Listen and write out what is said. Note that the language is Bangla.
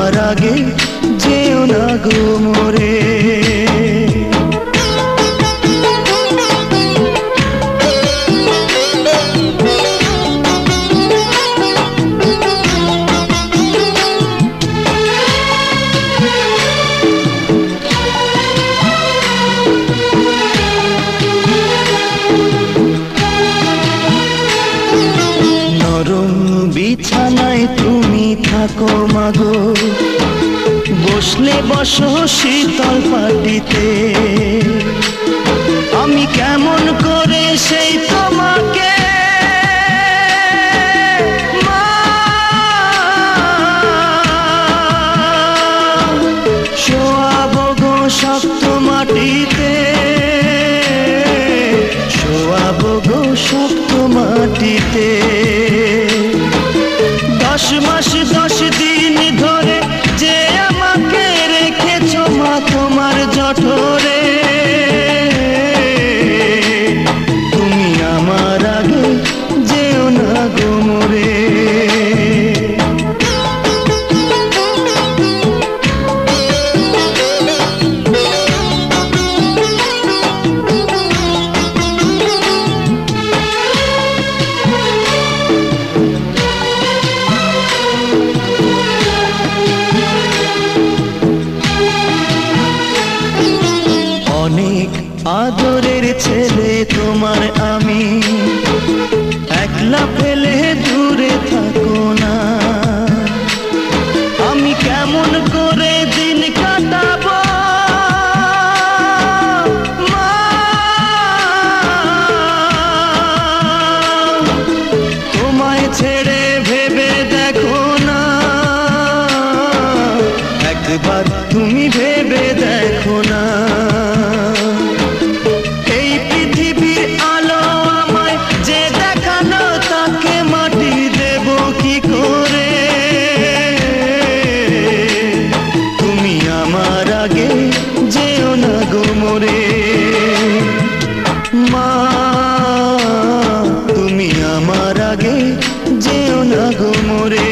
আমার আগে যেও না গো মোরে। বিছানায় তুমি থাকো মাগো, বসলে বসো শীতল পাটিতে, আমি কেমন করে সেই তোমাকে শোয়াবো গো শক্ত মাটিতে, শোয়াবো গো শক্ত মাটিতে। 10 মাস 10 দিন ধরে যে আমাকে রেখেছো মা তোমার জঠরে, তুমি আমার আগে যেও না গো মোরে। অনেক আদরের ছেলে তোমার আমি, একলা ফেলে দূরে থাকো না, আমি কেমন করে দিন কাটাবো মা, তোমায় ছেড়ে ভেবে দেখো না, একবার তুমি ভেবে দেখো না। যেও না গো মোরে মা, তুমি আমার আগে যেও না গো মোরে।